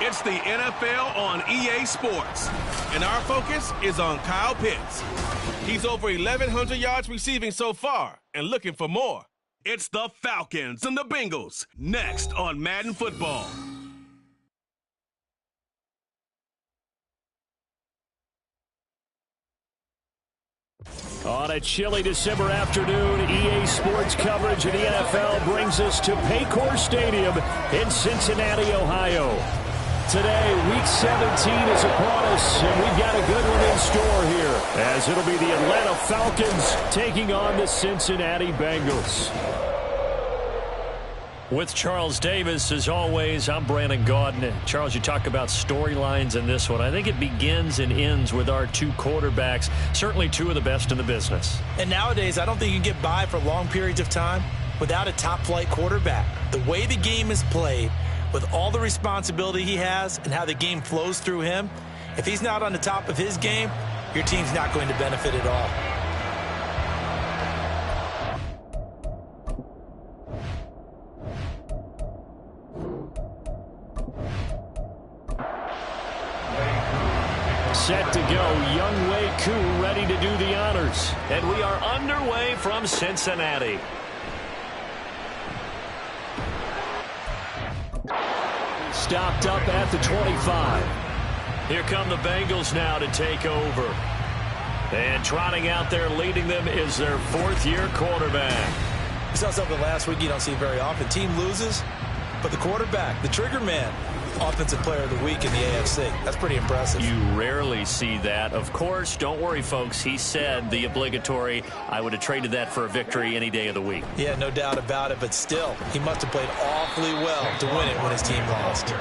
It's the NFL on EA Sports, and our focus is on Kyle Pitts. He's over 1,100 yards receiving so far and looking for more. It's the Falcons and the Bengals, next on Madden Football. On a chilly December afternoon, EA Sports coverage of the NFL brings us to Paycor Stadium in Cincinnati, Ohio. Today, Week 17 is upon us, and we've got a good one in store here, as it'll be the Atlanta Falcons taking on the Cincinnati Bengals. With Charles Davis, as always, I'm Brandon Gaudin. Charles, you talk about storylines in this one. I think it begins and ends with our two quarterbacks, certainly two of the best in the business. And nowadays, I don't think you can get by for long periods of time without a top-flight quarterback. The way the game is played, with all the responsibility he has and how the game flows through him, if he's not on the top of his game, your team's not going to benefit at all. Set to go, Younghoe Koo ready to do the honors. And we are underway from Cincinnati. Stopped up at the 25. Here come the Bengals now to take over. And trotting out there leading them is their fourth-year quarterback. We saw something last week you don't see very often. Team loses, but the quarterback, the trigger man, Offensive Player of the Week in the AFC. That's pretty impressive. You rarely see that. Of course, don't worry, folks. He said the obligatory, I would have traded that for a victory any day of the week. Yeah, no doubt about it, but still, he must have played awfully well to win it when his team lost.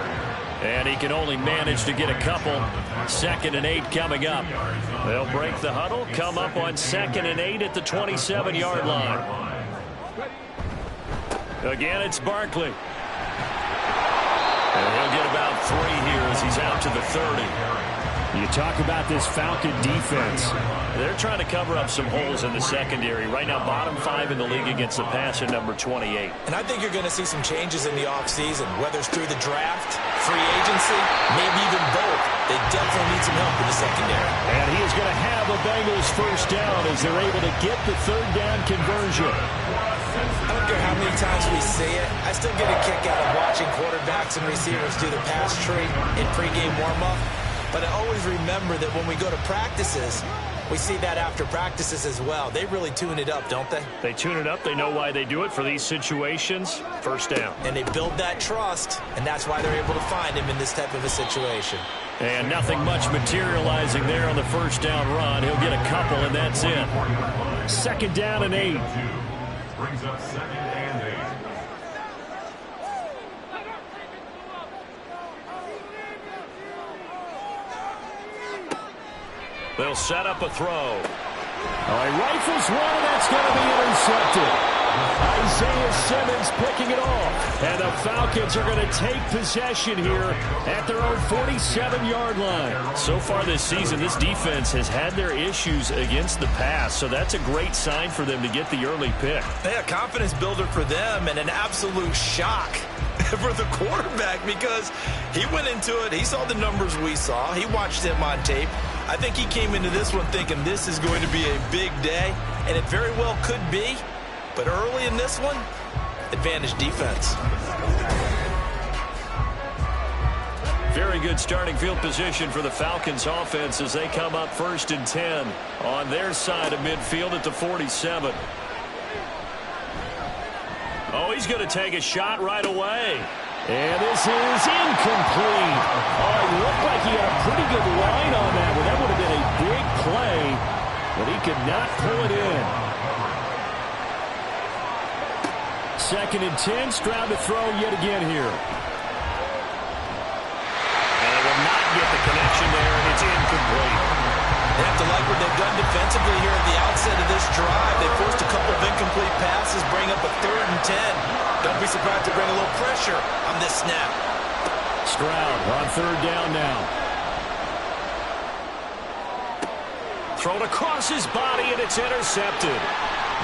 And he can only manage to get a couple. 2nd and 8 coming up. They'll break the huddle, come up on 2nd and 8 at the 27-yard line. Again, it's Barkley. And he'll get about 3 here as he's out to the 30. You talk about this Falcon defense. They're trying to cover up some holes in the secondary. Right now, bottom 5 in the league against the pass at number 28. And I think you're going to see some changes in the offseason, whether it's through the draft, free agency, maybe even both. They definitely need some help in the secondary. And he is going to have a Bengals first down as they're able to get the 3rd down conversion. I don't care how many times we see it. I still get a kick out of watching quarterbacks and receivers do the pass tree in pregame warm-up. But I always remember that when we go to practices, we see that after practices as well. They really tune it up, don't they? They tune it up. They know why they do it for these situations. First down. And they build that trust, and that's why they're able to find him in this type of a situation. And nothing much materializing there on the first down run. He'll get a couple, and that's it. 2nd down and 8. Brings up 2nd and 8. They'll set up a throw. All right, rifles one, and that's going to be intercepted. Isaiah Simmons picking it off. And the Falcons are going to take possession here at their own 47-yard line. So far this season, this defense has had their issues against the pass, so that's a great sign for them to get the early pick. Yeah, confidence builder for them and an absolute shock for the quarterback because he went into it. He saw the numbers we saw. He watched him on tape. I think he came into this one thinking this is going to be a big day, and it very well could be. But early in this one, advantage defense. Very good starting field position for the Falcons offense as they come up 1st and 10 on their side of midfield at the 47. Oh, he's going to take a shot right away. And this is incomplete. Oh, it looked like he had a pretty good line on that one. That would have been a big play, but he could not pull it in. 2nd and 10, Stroud to throw yet again here. And it will not get the connection there, and it's incomplete. They have to like what they've done defensively here at the outset of this drive. They forced a couple of incomplete passes, bring up a 3rd and 10. Don't be surprised to bring a little pressure on this snap. Stroud on 3rd down now. Thrown across his body, and it's intercepted.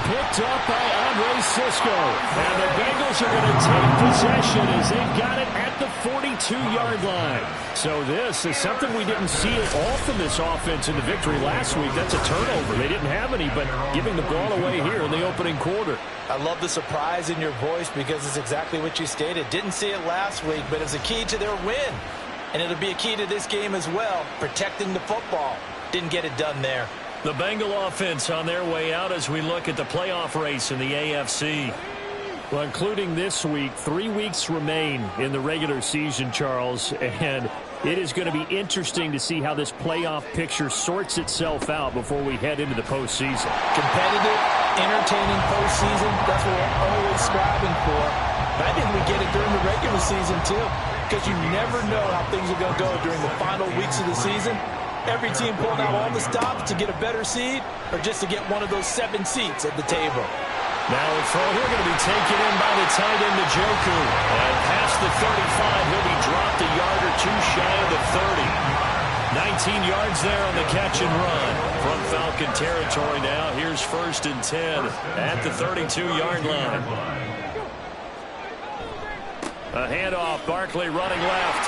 Picked up by Andre Cisco. And the Bengals are going to take possession as they've got it at at the 42-yard line. So this is something we didn't see at all from this offense in the victory last week. That's a turnover. They didn't have any, but giving the ball away here in the opening quarter. I love the surprise in your voice because it's exactly what you stated. Didn't see it last week, but it's a key to their win. And it'll be a key to this game as well, protecting the football. Didn't get it done there. The Bengal offense on their way out as we look at the playoff race in the AFC. Well, including this week, 3 weeks remain in the regular season, Charles, and it is going to be interesting to see how this playoff picture sorts itself out before we head into the postseason. Competitive, entertaining postseason, that's what we're always striving for. But I think we get it during the regular season, too, because you never know how things are going to go during the final weeks of the season. Every team pulling out all the stops to get a better seed or just to get one of those 7 seats at the table. Now a throw here going to be taken in by the tight end, Njoku. And past the 35, he'll be dropped a yard or two shy of the 30. 19 yards there on the catch and run. From Falcon territory now, here's 1st and 10 at the 32-yard line. A handoff, Barkley running left.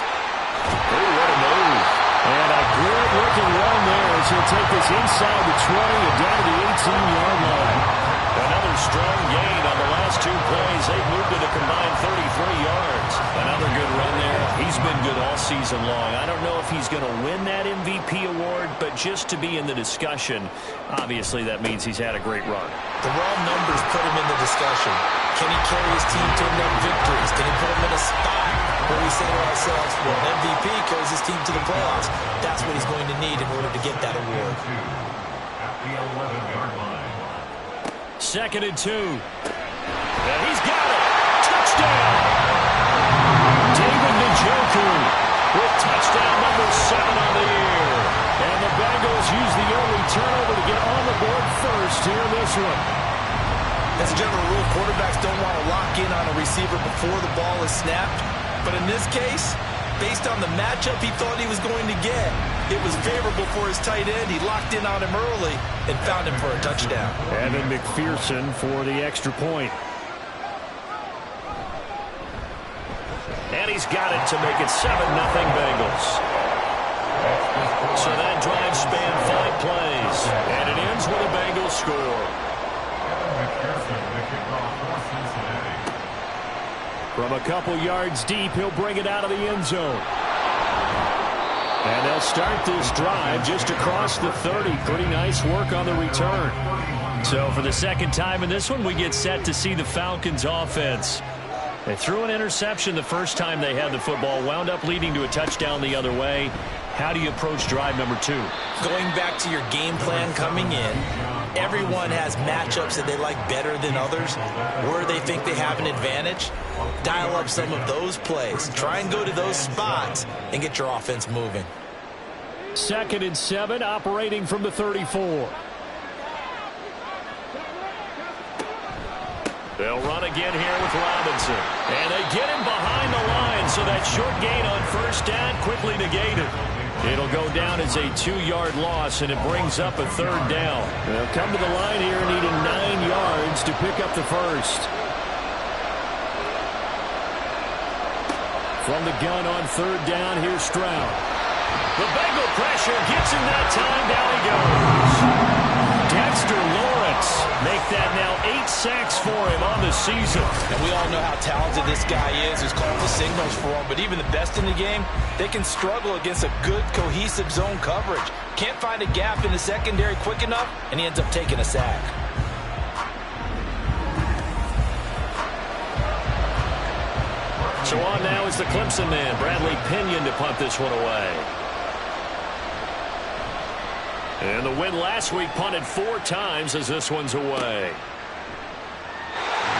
Oh, what a move. And a good-looking run there as he'll take this inside the 20 and down to the 18-yard line. Another strong gain on the last 2 plays. They've moved it a combined 33 yards. Another good run there. He's been good all season long. I don't know if he's going to win that MVP award, but just to be in the discussion, obviously that means he's had a great run. The raw numbers put him in the discussion. Can he carry his team to enough victories? Can he put him in a spot where we say to ourselves, well, an MVP carries his team to the playoffs. That's what he's going to need in order to get that award. At the 11-yard line. 2nd and 2. And he's got it. Touchdown. David Njoku with touchdown number 7 on the year. And the Bengals use the early turnover to get on the board first here in this one. As a general rule, quarterbacks don't want to lock in on a receiver before the ball is snapped. But in this case, based on the matchup he thought he was going to get, it was favorable for his tight end. He locked in on him early and found him for a touchdown. Evan McPherson for the extra point. And he's got it to make it 7-0 Bengals. So that drive spanned 5 plays. And it ends with a Bengals score. From a couple yards deep, he'll bring it out of the end zone. And they'll start this drive just across the 30. Pretty nice work on the return. So for the second time in this one, we get set to see the Falcons offense. They threw an interception the first time they had the football, wound up leading to a touchdown the other way. How do you approach drive number 2? Going back to your game plan coming in, everyone has matchups that they like better than others, where they think they have an advantage. Dial up some of those plays. Try and go to those spots and get your offense moving. 2nd and 7, operating from the 34. They'll run again here with Robinson. And they get him behind the line, so that short gain on 1st down quickly negated. It'll go down as a 2-yard loss, and it brings up a 3rd down. They'll come to the line here needing 9 yards to pick up the first. From the gun on 3rd down, here's Stroud. The Bengal pressure gets him that time. Down he goes. Dexter Lawrence make that now 8 sacks for him on the season. And we all know how talented this guy is, who's called the signals for him. But even the best in the game, they can struggle against a good, cohesive zone coverage. Can't find a gap in the secondary quick enough, and he ends up taking a sack. So on now is the Clemson man, Bradley Pinion, to punt this one away. And the win last week punted 4 times as this one's away.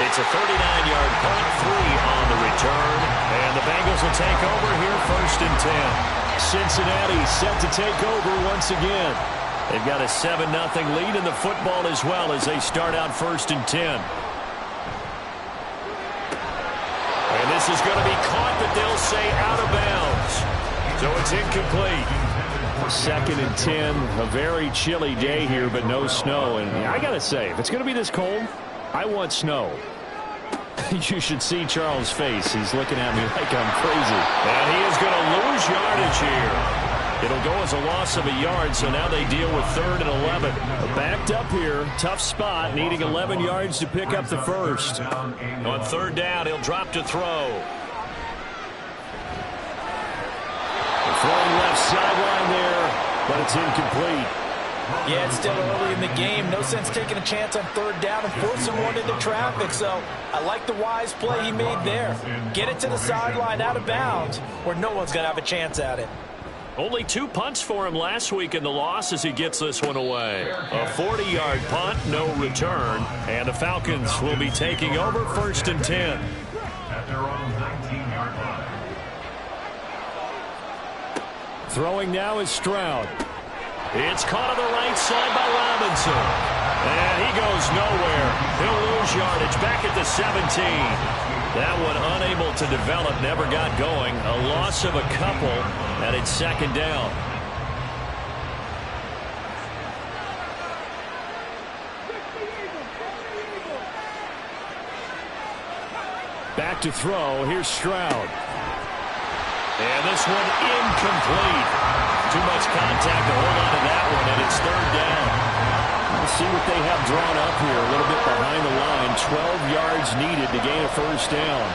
It's a 39-yard punt, 3 on the return. And the Bengals will take over here 1st and 10. Cincinnati set to take over once again. They've got a 7-0 lead in the football as well as they start out 1st and 10. And this is going to be caught, but they'll say out of bounds. So it's incomplete. 2nd and 10, a very chilly day here, but no snow. And I got to say, if it's going to be this cold, I want snow. You should see Charles' face. He's looking at me like I'm crazy. And he is going to lose yardage here. It'll go as a loss of a yard, so now they deal with 3rd and 11. Backed up here, tough spot, needing 11 yards to pick up the first. On 3rd down, he'll drop to throw. Throwing left sideline there, but it's incomplete. Yeah, it's still early in the game. No sense taking a chance on 3rd down and forcing one into traffic. So I like the wise play he made there. Get it to the sideline out of bounds where no one's going to have a chance at it. Only 2 punts for him last week in the loss as he gets this one away. A 40-yard punt, no return. And the Falcons will be taking over 1st and 10. At their own 19-yard line. Throwing now is Stroud. It's caught on the right side by Robinson. And he goes nowhere. He'll lose yardage back at the 17. That one unable to develop, never got going. A loss of a couple, and it's 2nd down. Back to throw. Here's Stroud. And this one incomplete. Too much contact to hold on to that one, and it's 3rd down. We'll see what they have drawn up here. A little bit behind the line. 12 yards needed to gain a 1st down.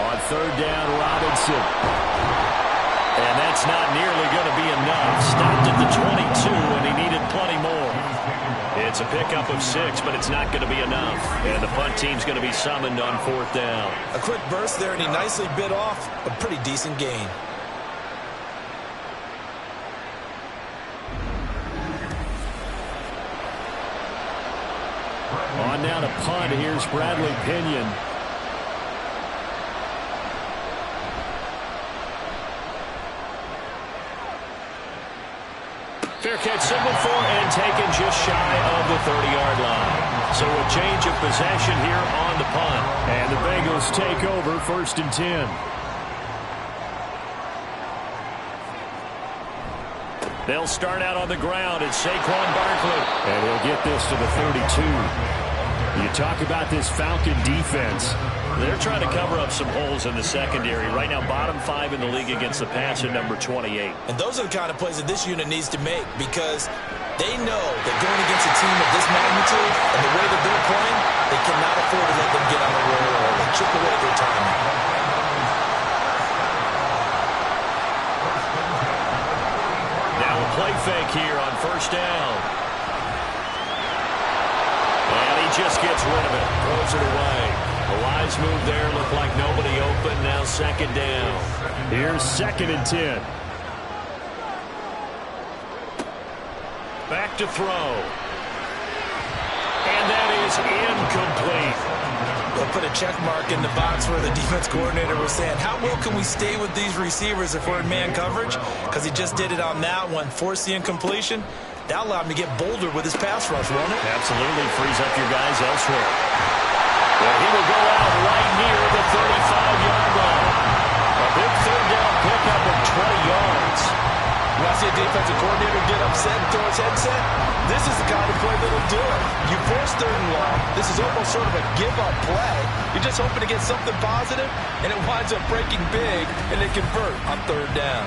On 3rd down, Robinson. And that's not nearly going to be enough. Stopped at the 22, and he needed plenty more. It's a pickup of 6, but it's not going to be enough. And the punt team's going to be summoned on 4th down. A quick burst there, and he nicely bit off a pretty decent gain. On now to punt. Here's Bradley Pinion. Fair catch signaled for and taken just shy of the 30-yard line. So a change of possession here on the punt. And the Bengals take over 1st and 10. They'll start out on the ground. It's Saquon Barkley. And he'll get this to the 32. You talk about this Falcon defense. They're trying to cover up some holes in the secondary. Right now, bottom 5 in the league against the pass at number 28. And those are the kind of plays that this unit needs to make because they know that going against a team of this magnitude and the way that they're playing, they cannot afford to let them get on a roll or chip away their timing. Now a play fake here on 1st down. And he just gets rid of it, throws it away. A wise move there, looked like nobody open, now 2nd down. Here's 2nd and 10. Back to throw. And that is incomplete. They'll put a check mark in the box where the defense coordinator was saying, how well can we stay with these receivers if we're in man coverage? Because he just did it on that one, forced the incompletion. That allowed him to get bolder with his pass rush, won't it? Absolutely, frees up your guys elsewhere. Well, he will go out right near the 35-yard line. A big 3rd down pickup of 20 yards. You want to see a defensive coordinator get upset and throw his headset? This is the kind of play that'll do it. You force 3rd and long. This is almost sort of a give-up play. You're just hoping to get something positive, and it winds up breaking big, and they convert on 3rd down.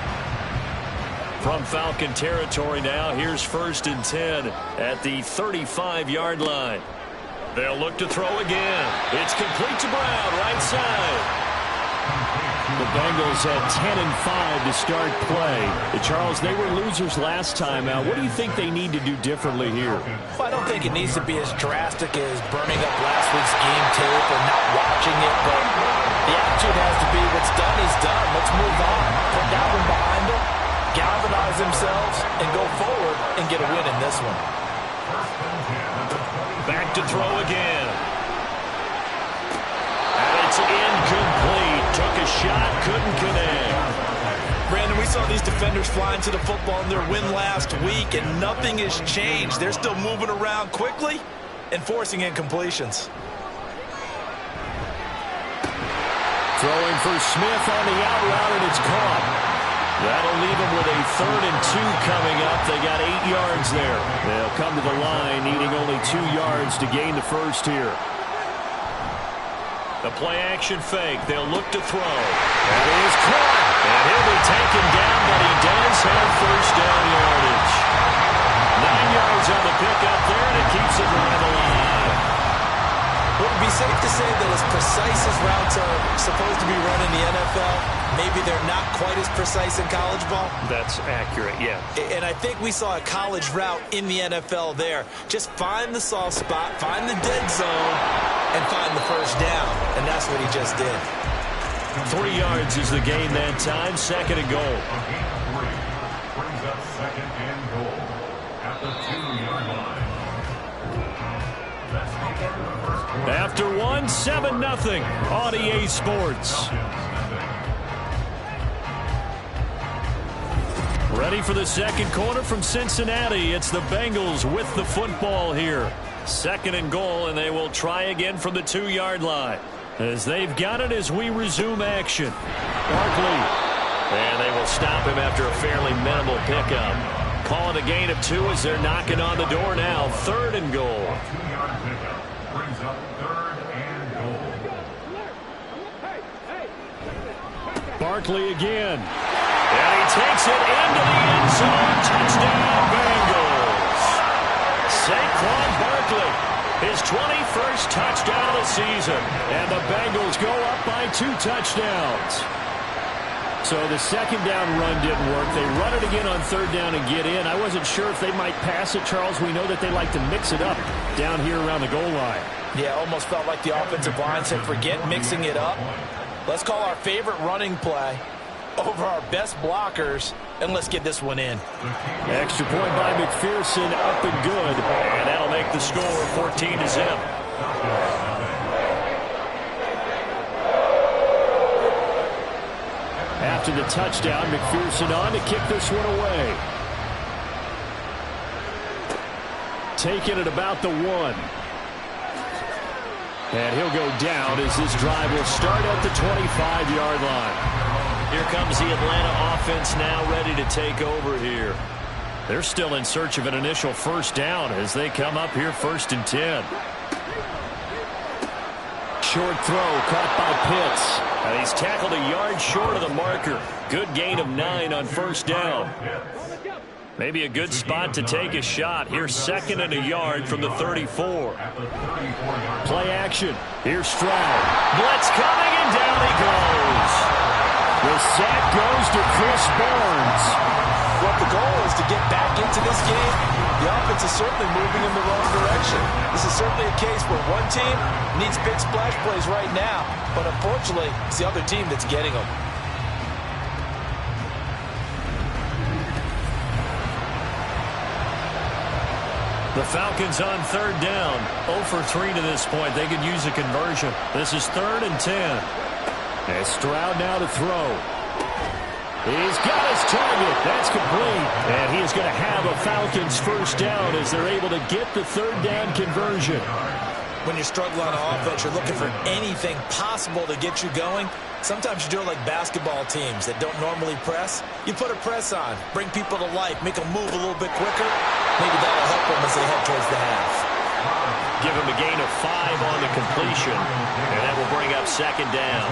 From Falcon territory now, here's 1st and 10 at the 35-yard line. They'll look to throw again. It's complete to Brown, right side. The Bengals had 10 and 5 to start play. Charles, they were losers last time out. What do you think they need to do differently here? Well, I don't think it needs to be as drastic as burning up last week's game tape or not watching it, but the attitude has to be what's done is done. Let's move on. Put that one behind them, galvanize themselves, and go forward and get a win in this one. Back to throw again. And it's incomplete. Took a shot, couldn't connect. Brandon, we saw these defenders flying to the football in their win last week, and nothing has changed. They're still moving around quickly and forcing incompletions. Throwing for Smith on the out route, and it's caught. That'll leave them with a 3rd and 2 coming up. They got 8 yards there. They'll come to the line needing only 2 yards to gain the first here. The play-action fake. They'll look to throw. That is caught. And he'll be taken down, but he does have first down yardage. 9 yards on the pickup there, and it keeps it right alive. Would it be safe to say that as precise as routes are supposed to be run in the NFL, maybe they're not quite as precise in college ball? That's accurate, yeah. And I think we saw a college route in the NFL there. Just find the soft spot, find the dead zone, and find the first down. And that's what he just did. 3 yards is the gain that time. Second and goal. Brings up second and goal at the 2-yard line. That's the end of the first quarter. After 1, 7-0 on EA Sports. Ready for the second quarter from Cincinnati. It's the Bengals with the football here. Second and goal, and they will try again from the 2-yard line. As they've got it as we resume action. Barkley. And they will stop him after a fairly minimal pickup. Calling a gain of 2 as they're knocking on the door now. Third and goal. 2-yard pickup brings up third and goal. Barkley again. And he takes it into the end zone. Touchdown, Bengals. Saquon Barkley, his 21st touchdown of the season. And the Bengals go up by 2 touchdowns. So the second down run didn't work. They run it again on third down and get in. I wasn't sure if they might pass it, Charles. We know that they like to mix it up down here around the goal line. Yeah, almost felt like the offensive line said, forget mixing it up. Let's call our favorite running play over our best blockers, and let's get this one in. Extra point by McPherson, up and good. And that'll make the score 14-0. After the touchdown, McPherson on to kick this one away. Taking it about the 1. And he'll go down as this drive will start at the 25-yard line. Here comes the Atlanta offense now ready to take over here. They're still in search of an initial first down as they come up here 1st and 10. Short throw caught by Pitts. And he's tackled a yard short of the marker. Good gain of 9 on first down. Maybe a good spot to take a shot. Here's 2nd and a yard from the 34. Play action. Here's Stroud. Blitz coming, and down he goes. The sack goes to Chris Barnes. What the goal is to get back into this game. The offense is certainly moving in the wrong direction. This is certainly a case where one team needs big splash plays right now, but unfortunately, it's the other team that's getting them. The Falcons on third down. 0 for 3 to this point. They could use a conversion. This is 3rd and 10. And Stroud now to throw. He's got his target. That's complete. And he is going to have a Falcons first down as they're able to get the third down conversion. When you're struggling on offense, you're looking for anything possible to get you going. Sometimes you do it like basketball teams that don't normally press. You put a press on, bring people to life, make them move a little bit quicker. Maybe that'll help them as they head towards the half. Give him a gain of 5 on the completion. And that will bring up 2nd down.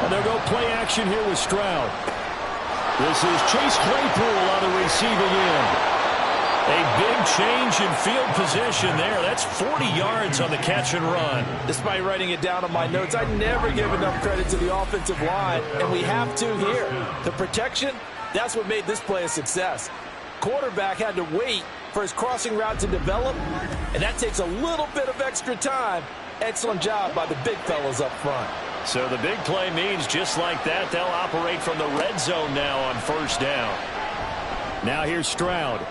And they'll go play action here with Stroud. This is Chase Claypool on the receiving end. A big change in field position there. That's 40 yards on the catch and run. Despite writing it down on my notes, I never give enough credit to the offensive line, and we have to here. The protection, that's what made this play a success. Quarterback had to wait for his crossing route to develop, and that takes a little bit of extra time. Excellent job by the big fellas up front. So the big play means just like that, they'll operate from the red zone now on first down. Now here's Stroud.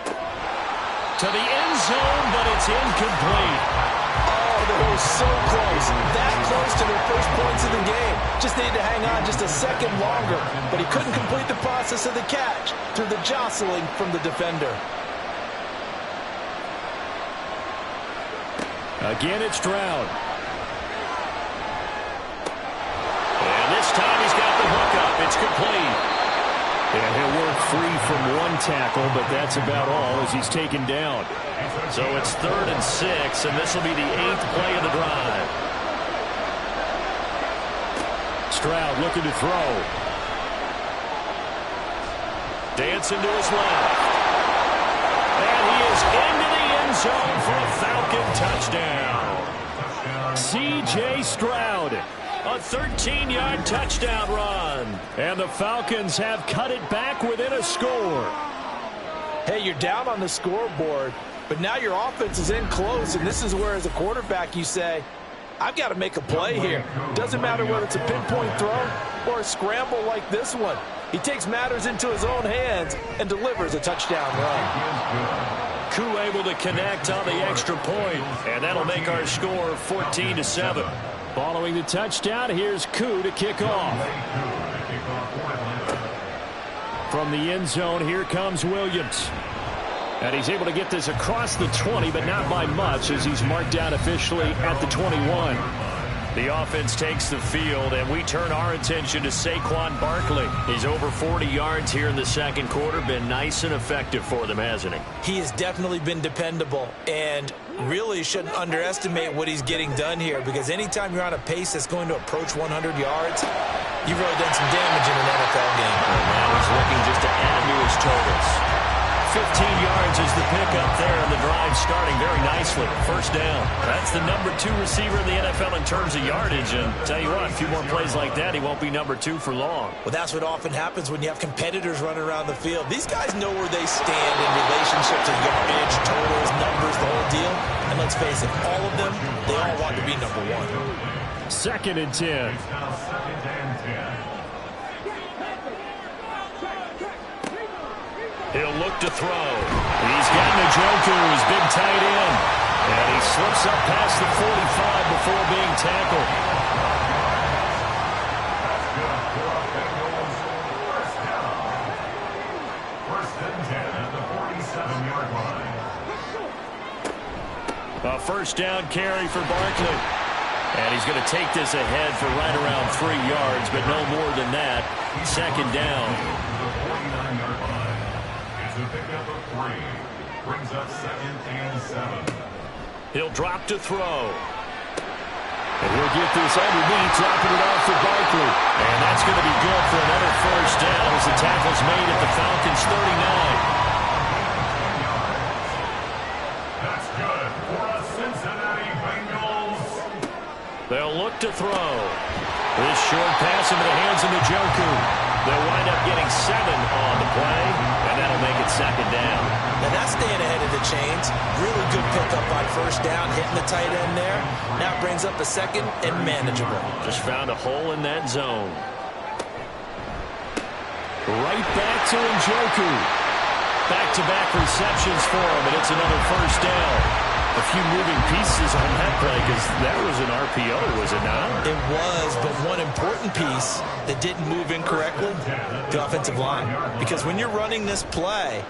To the end zone, but it's incomplete. Oh, they were so close. That close to their first points of the game. Just needed to hang on just a second longer, but he couldn't complete the process of the catch through the jostling from the defender. Again, it's Stroud. And this time he's got the hook up. It's complete. And he'll work free from one tackle, but that's about all as he's taken down. So it's 3rd and 6, and this will be the 8th play of the drive. Stroud looking to throw. Dancing to his left. And he is into the end zone for a Falcon touchdown. C.J. Stroud. A 13-yard touchdown run. And the Falcons have cut it back within a score. Hey, you're down on the scoreboard, but now your offense is in close, and this is where, as a quarterback, you say, I've got to make a play here. Doesn't matter whether it's a pinpoint throw or a scramble like this one. He takes matters into his own hands and delivers a touchdown run. Koo able to connect on the extra point, and that'll make our score 14-7. Following the touchdown, here's Koo to kick off. From the end zone, here comes Williams. And he's able to get this across the 20, but not by much, as he's marked down officially at the 21. The offense takes the field, and we turn our attention to Saquon Barkley. He's over 40 yards here in the second quarter. Been nice and effective for them, hasn't he? He has definitely been dependable, and really shouldn't underestimate what he's getting done here, because anytime you're on a pace that's going to approach 100 yards, you've really done some damage in an NFL game. And now he's looking just to add to his totals. 15 yards is the pickup there, and the drive starting very nicely. First down. That's the number 2 receiver in the NFL in terms of yardage, and tell you what, a few more plays like that, he won't be number 2 for long. Well, that's what often happens when you have competitors running around the field. These guys know where they stand in relationship to yardage, totals, numbers, the whole deal. And let's face it, all of them, they all want to be number 1. 2nd and 10. He'll look to throw. He's got Njoku, his big tight end. And he slips up past the 45 before being tackled. First and 10 at the 47-yard line. A first down carry for Barkley. And he's going to take this ahead for right around 3 yards, but no more than that. Second down. Pickup of 3. Brings up 2nd and 7. He'll drop to throw. And he'll get this underneath, dropping it off for Barkley. And that's going to be good for another first down as the tackle's made at the Falcons' 39. That's good for a Cincinnati Bengals. They'll look to throw. This short pass into the hands of Njoku. They'll wind up getting 7 on the play, and that'll make it second down. Now that's staying ahead of the chains. Really good pickup on first down, hitting the tight end there. Now it brings up a second and manageable. Just found a hole in that zone. Right back to Njoku. Back-to-back receptions for him, and it's another first down. A few moving pieces on that play, because that was an RPO, was it not? It was, but one important piece that didn't move incorrectly, the offensive line. Because when you're running this play,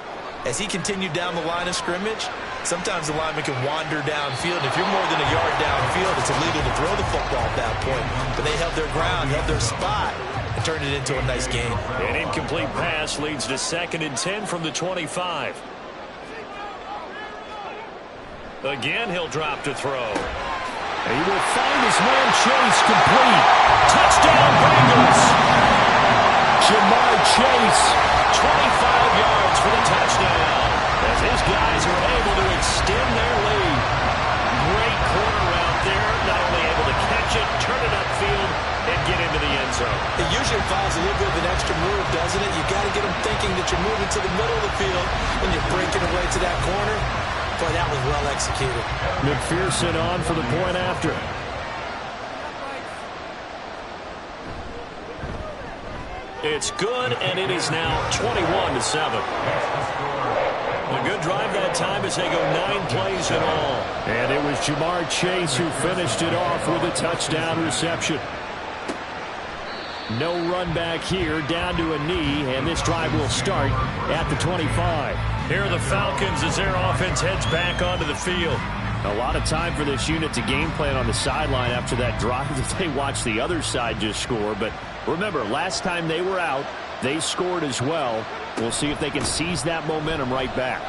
as he continued down the line of scrimmage, sometimes the lineman can wander downfield. If you're more than a yard downfield, it's illegal to throw the football at that point. But they held their ground, held their spot, and turned it into a nice game. An incomplete pass leads to 2nd and 10 from the 25. Again, he'll drop to throw. He will find his man Chase complete. Touchdown, Bengals! Jamar Chase. 25 yards for the touchdown, as his guys are able to extend their lead. Great corner out there, not only able to catch it, turn it upfield, and get into the end zone. It usually follows a little bit of an extra move, doesn't it? You got to get them thinking that you're moving to the middle of the field when you're breaking away to that corner. Boy, that was well executed. McPherson on for the point after. It's good, and it is now 21-7. A good drive that time as they go 9 plays in all. And it was Jamar Chase who finished it off with a touchdown reception. No run back here, down to a knee, and this drive will start at the 25. Here are the Falcons as their offense heads back onto the field. A lot of time for this unit to game plan on the sideline after that drive that they watched the other side just score. But remember, last time they were out, They scored as well. We'll see if they can seize that momentum right back.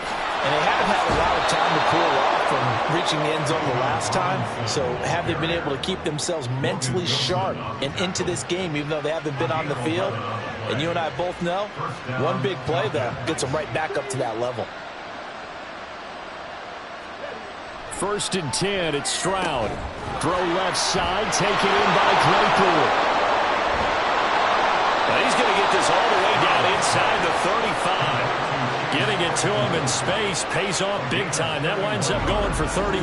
And they haven't had a lot of time to cool off from reaching the end zone the last time. So have they been able to keep themselves mentally sharp and into this game, even though they haven't been on the field? And you and I both know, one big play, though, gets them right back up to that level. 1st and 10, it's Stroud. Throw left side, taken in by Claypool. Now he's going to get this all the way down inside the 35. Getting it to him in space pays off big time. That winds up going for 31.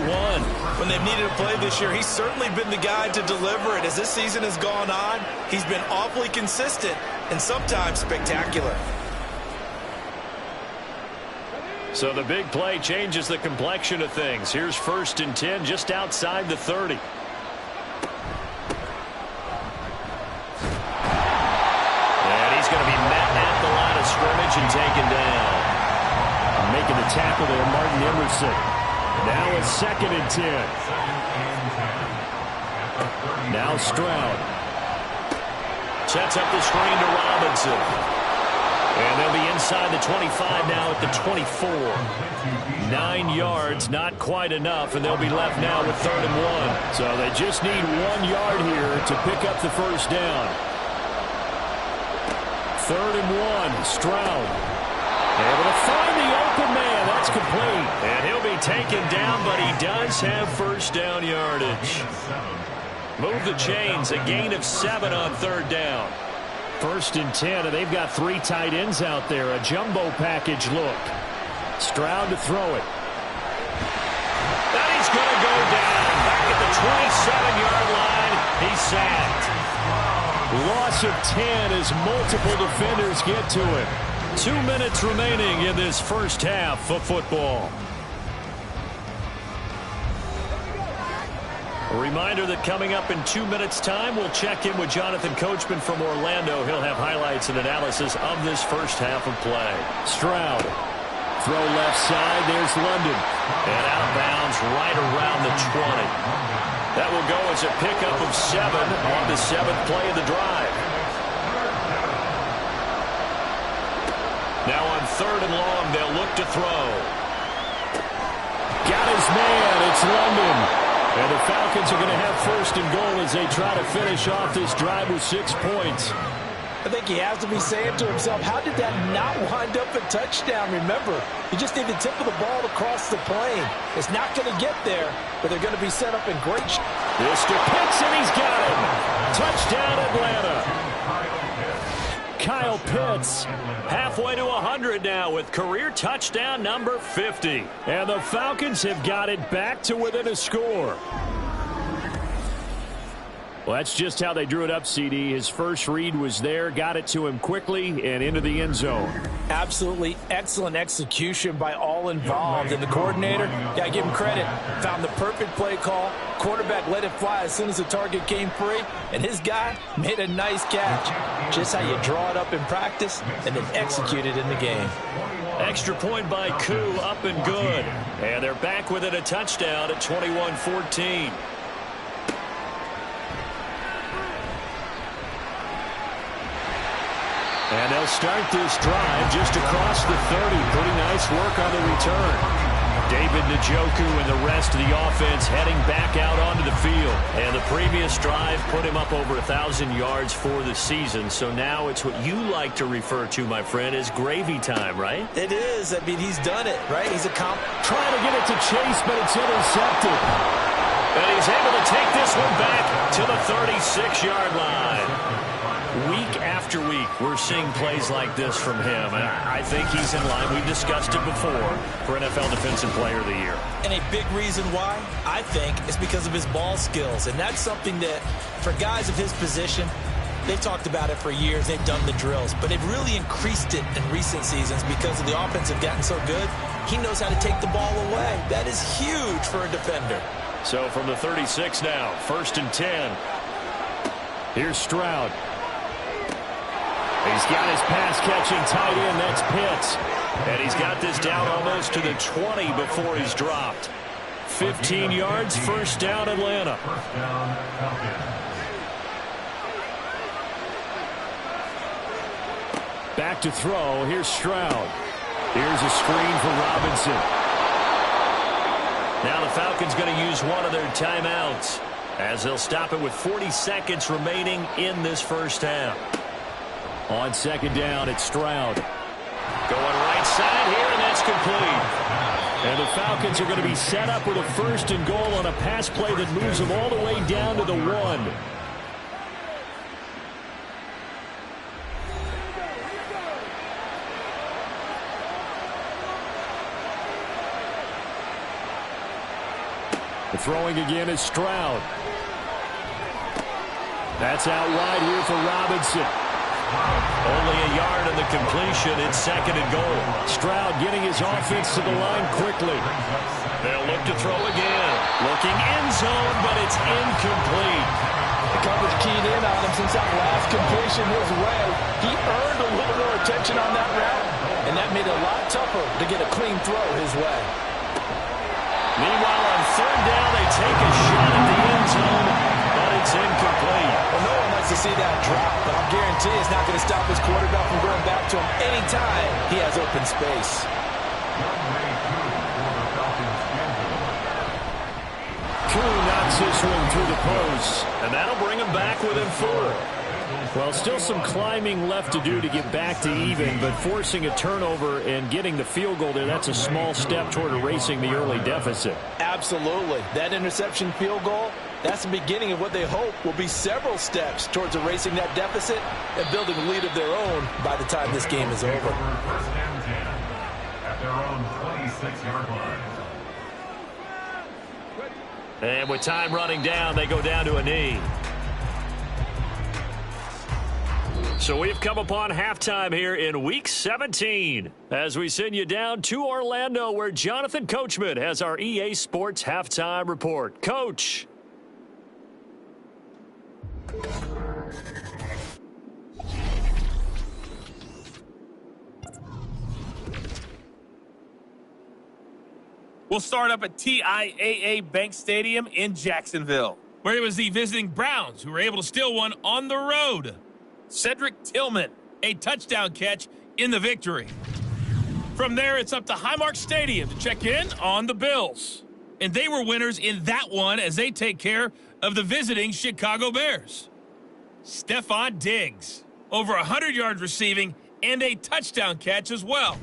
When they've needed a play this year, he's certainly been the guy to deliver it. As this season has gone on, he's been awfully consistent and sometimes spectacular. So the big play changes the complexion of things. Here's 1st and 10 just outside the 30. And he's going to be met at the line of scrimmage and taken down. Making the tackle there, Martin Emerson. Now it's 2nd and 10. Now Stroud. Sets up the screen to Robinson. And they'll be inside the 25 now at the 24. 9 yards, not quite enough, and they'll be left now with 3rd and 1. So they just need 1 yard here to pick up the first down. 3rd and 1, Stroud. Able to find the open man. That's complete. And he'll be taken down, but he does have first down yardage. Move the chains, a gain of 7 on 3rd down. 1st and 10, and they've got 3 tight ends out there. A jumbo package look. Stroud to throw it. And he's going to go down. Back at the 27-yard line. He's sacked. Loss of 10 as multiple defenders get to him. 2 minutes remaining in this first half of football. A reminder that coming up in 2 minutes' time, we'll check in with Jonathan Coachman from Orlando. He'll have highlights and analysis of this first half of play. Stroud. Throw left side. There's London. And out of bounds right around the 20. That will go as a pickup of 7 on the 7th play of the drive. Now on 3rd and long, they'll look to throw. Got his man. It's London. And the Falcons are going to have 1st and goal as they try to finish off this drive with 6 points. I think he has to be saying to himself, how did that not wind up a touchdown? Remember, you just need the tip of the ball to cross the plane. It's not going to get there, but they're going to be set up in great shape. Mr. Pitts, and he's got him. Touchdown, Atlanta. Kyle Pitts halfway to 100 now with career touchdown number 50. And the Falcons have got it back to within a score. Well, that's just how they drew it up, CD. His first read was there, got it to him quickly, and into the end zone. Absolutely excellent execution by all involved. And the coordinator, got to give him credit, found the perfect play call. Quarterback let it fly as soon as the target came free, and his guy made a nice catch. Just how you draw it up in practice and then execute it in the game. Extra point by Koo, up and good. And they're back within a touchdown at 21-14. And they'll start this drive just across the 30. Pretty nice work on the return. David Njoku and the rest of the offense heading back out onto the field. And the previous drive put him up over 1,000 yards for the season. So now it's what you like to refer to, my friend, as gravy time, right? It is. I mean, he's done it, right? He's trying to get it to Chase, but it's intercepted. And he's able to take this one back to the 36-yard line. Week after week, we're seeing plays like this from him, and I think he's in line. We've discussed it before for NFL Defensive Player of the Year. And a big reason why, I think, is because of his ball skills, and that's something that, for guys of his position, they've talked about it for years. They've done the drills, but they've really increased it in recent seasons because of the offense have gotten so good. He knows how to take the ball away. That is huge for a defender. So from the 36 now, 1st and 10. Here's Stroud. He's got his pass-catching tight end. That's Pitts. And he's got this down almost to the 20 before he's dropped. 15 yards, first down, Atlanta. Back to throw. Here's Stroud. Here's a screen for Robinson. Now the Falcons going to use one of their timeouts as they'll stop it with 40 seconds remaining in this first half. On second down, it's Stroud. Going right side here, and that's complete. And the Falcons are going to be set up with a first and goal on a pass play that moves them all the way down to the 1. Throwing again is Stroud. That's out wide here for Robinson. Only a yard in the completion. It's second and goal. Stroud getting his offense to the line quickly. They'll look to throw again. Looking end zone, but it's incomplete. The coverage keyed in on him since that last completion his way. He earned a little more attention on that route, and that made it a lot tougher to get a clean throw his way. Meanwhile, on third down, they take a shot at the end zone, but it's incomplete. Well, no one likes to see that drop, but I guarantee it's not going to stop his quarterback from going back to him anytime he has open space. Koo knocks this one through the post. And that'll bring him back within 4. Well, still some climbing left to do to get back to even, but forcing a turnover and getting the field goal there, that's a small step toward erasing the early deficit. Absolutely. That interception field goal, that's the beginning of what they hope will be several steps towards erasing that deficit and building a lead of their own by the time this game is over. First and 10 at their own 26-yard line. And with time running down, they go down to a knee. So we've come upon halftime here in Week 17 as we send you down to Orlando where Jonathan Coachman has our EA Sports Halftime Report. Coach. We'll start up at TIAA Bank Stadium in Jacksonville, where it was the visiting Browns who were able to steal one on the road. Cedric Tillman, a touchdown catch in the victory. From there, it's up to Highmark Stadium to check in on the Bills. And they were winners in that one as they take care of the visiting Chicago Bears. Stephon Diggs, over 100 yards receiving and a touchdown catch as well.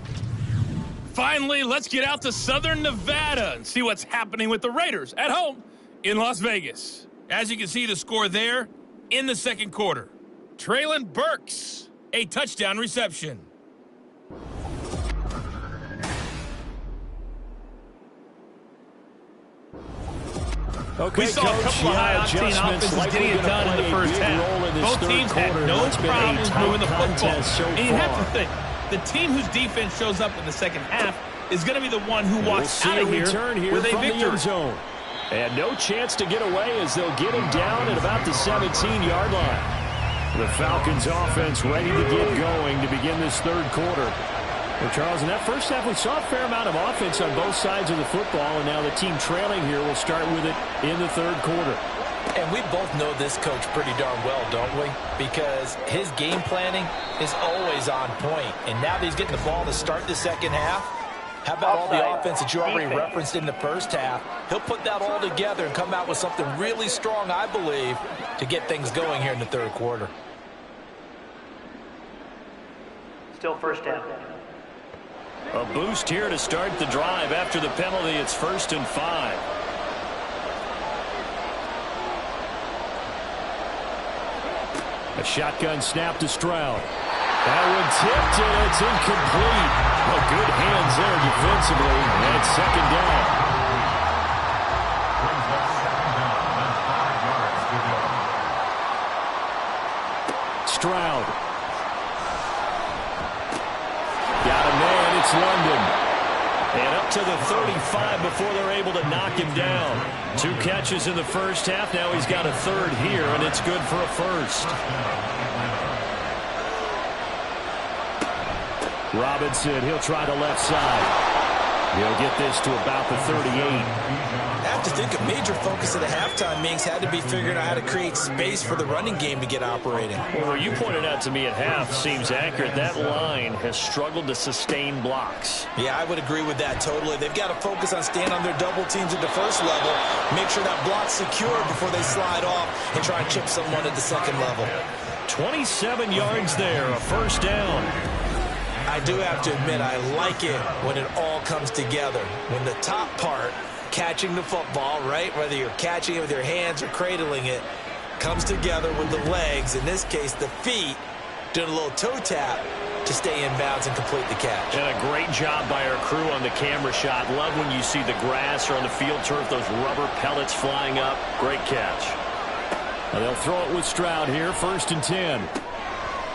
Finally, let's get out to Southern Nevada and see what's happening with the Raiders at home in Las Vegas. As you can see, the score there in the second quarter. Traylon Burks, a touchdown reception. Okay, We saw a couple of high-octane offenses getting it done in the first half. Both teams had no problems moving the football. And you have to think, the team whose defense shows up in the second half is going to be the one who walks out of here with a victory. And no chance to get away as they'll get him down at about the 17-yard line. The Falcons offense ready to get going to begin this third quarter. Well, Charles, in that first half, we saw a fair amount of offense on both sides of the football, and now the team trailing here will start with it in the third quarter. And we both know this coach pretty darn well, don't we? Because his game planning is always on point. And now that he's getting the ball to start the second half, how about all the offense that you already referenced in the first half? He'll put that all together and come out with something really strong, I believe, to get things going here in the third quarter. Still first down. A boost here to start the drive. After the penalty, it's 1st and 5. A shotgun snap to Stroud. That one tipped, and it's incomplete. Oh, good hands there defensively, and it's second down. Stroud. Got a man, it's London. And up to the 35 before they're able to knock him down. 2 catches in the first half. Now he's got a third here, and it's good for a first. Robinson, he'll try the left side. He'll get this to about the 38. That to think a major focus of the halftime meetings had to be figuring out how to create space for the running game to get operating. Well, what you pointed out to me at half seems accurate. That line has struggled to sustain blocks. Yeah, I would agree with that totally. They've got to focus on staying on their double teams at the first level, make sure that block's secure before they slide off and try and chip someone at the second level. 27 yards there, a first down. I do have to admit, I like it when it all comes together. When the top part, catching the football, right, whether you're catching it with your hands or cradling it, comes together with the legs, in this case the feet, doing a little toe tap to stay in bounds and complete the catch. And a great job by our crew on the camera shot. Love when you see the grass or on the field turf, those rubber pellets flying up. Great catch. Now they'll throw it with Stroud here, 1st and 10.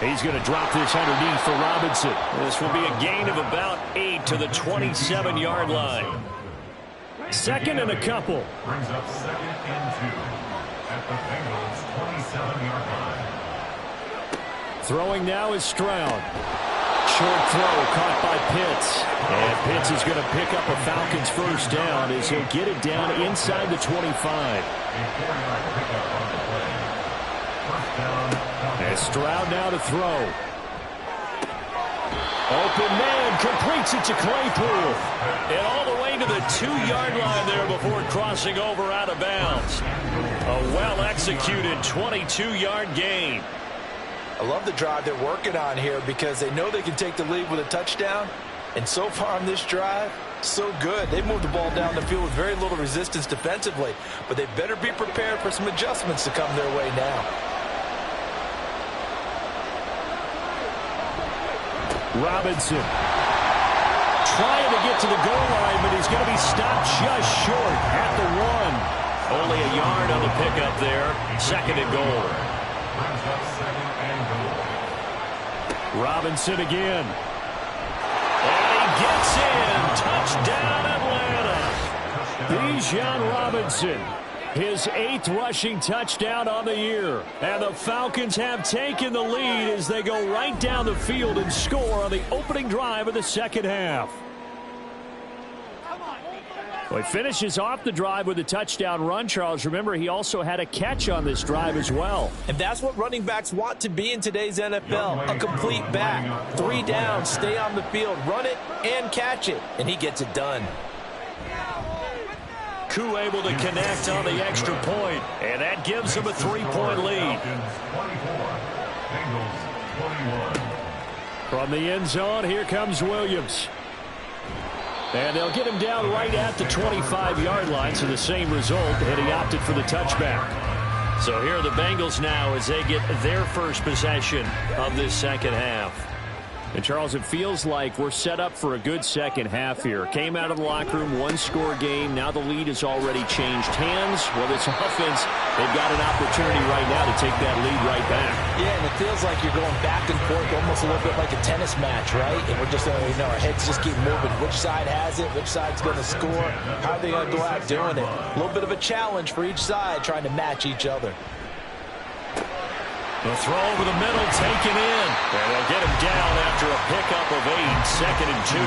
He's going to drop this underneath for Robinson. This will be a gain of about 8 to the 27-yard line. 2nd and a couple. Brings up 2nd and 2 at the Bengals' 27-yard line. Throwing now is Stroud. Short throw caught by Pitts. And Pitts is going to pick up a Falcons first down as he'll get it down inside the 25. A 4-yard pickup on the play. First down. And Stroud now to throw. Open man completes it to Claypool. And all the way to the 2-yard line there before crossing over out of bounds. A well-executed 22-yard gain. I love the drive they're working on here because they know they can take the lead with a touchdown. And so far on this drive, so good. They moved the ball down the field with very little resistance defensively. But they better be prepared for some adjustments to come their way now. Robinson trying to get to the goal line, but he's going to be stopped just short at the 1. Only a yard on the pickup there. 2nd and goal. Brings up 2nd and goal. Robinson again. And he gets in. Touchdown, Atlanta. Bijan Robinson. His 8th rushing touchdown on the year. And the Falcons have taken the lead as they go right down the field and score on the opening drive of the second half. Well, he finishes off the drive with a touchdown run, Charles. Remember, he also had a catch on this drive as well. And that's what running backs want to be in today's NFL. A complete back. 3 downs, stay on the field, run it, and catch it. And he gets it done. Koo able to connect on the extra point, and that gives him a 3-point lead. From the end zone, here comes Williams. And they'll get him down right at the 25-yard line, so the same result, and he opted for the touchback. So here are the Bengals now as they get their first possession of this second half. And, Charles, it feels like we're set up for a good second half here. Came out of the locker room, 1-score game. Now the lead has already changed hands. Well, this offense, they've got an opportunity right now to take that lead right back. Yeah, and it feels like you're going back and forth almost a little bit like a tennis match, right? And we're just, our heads just keep moving. Which side has it? Which side's going to score? How are they going to go out doing it? A little bit of a challenge for each side trying to match each other. The throw over the middle, taken in. And they'll get him down after a pickup of 8, 2nd and 2.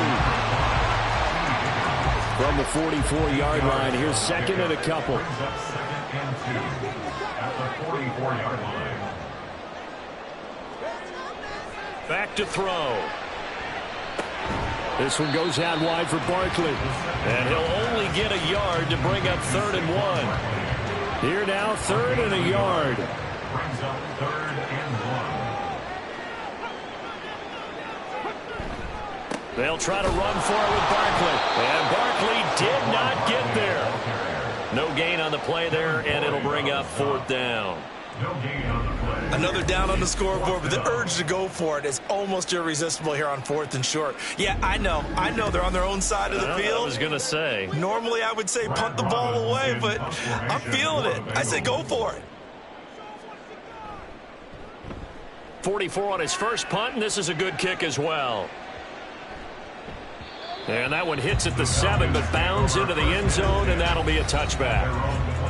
From the 44-yard line, here's 2nd and a couple. Brings up 2nd and 2 at the 44-yard line. Back to throw. This one goes out wide for Barkley. And he'll only get a yard to bring up 3rd and 1. Here now, 3rd and a yard. Brings up 3rd and 1. They'll try to run for it with Barkley. And Barkley did not get there. No gain on the play there, and it'll bring up 4th down. No gain on the play. Another down on the scoreboard, but the urge to go for it is almost irresistible here on 4th and short. Yeah, I know they're on their own side of the field. I was going to say. Normally I would say punt the ball away, but I'm feeling it. I say go for it. 44 on his first punt, and this is a good kick as well. And that one hits at the 7, but bounds into the end zone, and that'll be a touchback.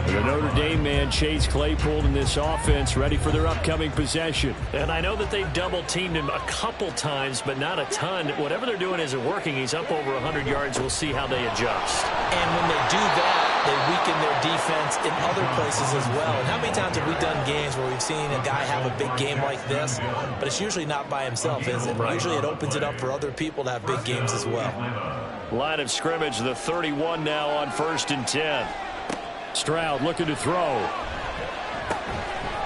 The Notre Dame man, Chase Claypool, in this offense, ready for their upcoming possession. And I know that they've double-teamed him a couple times, but not a ton. Whatever they're doing isn't working. He's up over 100 yards. We'll see how they adjust. And when they do that, they weaken their defense in other places as well. And how many times have we done games where we've seen a guy have a big game like this, but it's usually not by himself, is it? Right. Usually it opens it up for other people to have big games as well. Line of scrimmage, the 31 now on 1st and 10. Stroud looking to throw.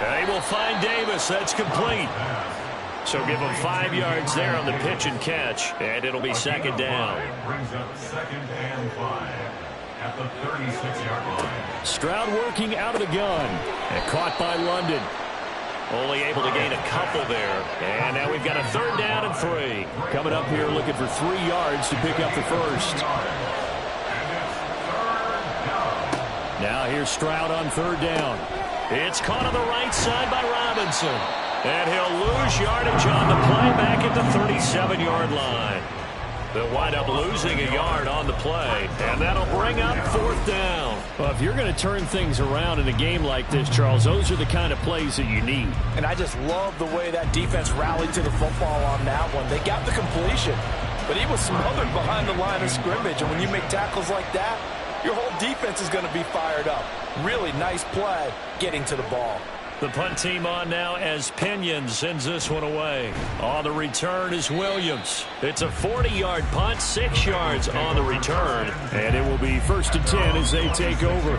And he will find Davis. That's complete. So give him 5 yards there on the pitch and catch, and it'll be 2nd down. Brings up 2nd and 5 at the 36-yard line. Stroud working out of the gun and caught by London. Only able to gain a couple there. And now we've got a 3rd down and 3. Coming up here looking for 3 yards to pick up the first. Now here's Stroud on 3rd down. It's caught on the right side by Robinson. And he'll lose yardage on the play back at the 37-yard line. They'll wind up losing a yard on the play, and that'll bring up 4th down. Well, if you're going to turn things around in a game like this, Charles, those are the kind of plays that you need. And I just love the way that defense rallied to the football on that one. They got the completion, but he was smothered behind the line of scrimmage. And when you make tackles like that, your whole defense is going to be fired up. Really nice play getting to the ball. The punt team on now as Pinion sends this one away. On the return is Williams. It's a 40-yard punt, 6 yards on the return. And it will be 1st and 10 as they take over.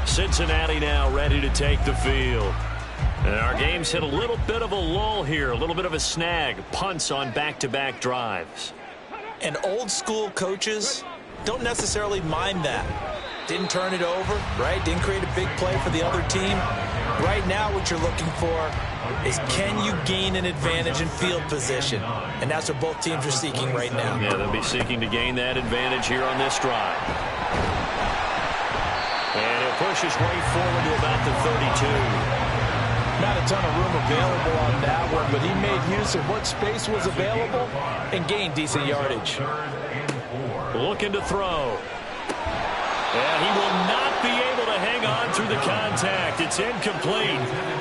Cincinnati now ready to take the field. And our game's hit a little bit of a lull here, a little bit of a snag. Punts on back-to-back drives. And old school coaches don't necessarily mind that. Didn't turn it over, right? Didn't create a big play for the other team. Right now what you're looking for is, can you gain an advantage in field position? And that's what both teams are seeking right now. Yeah, they'll be seeking to gain that advantage here on this drive. And he'll push his way forward to about the 32. Not a ton of room available on that one, but he made use of what space was available and gained decent yardage. Looking to throw. And he will not be able to hang on through the contact. It's incomplete.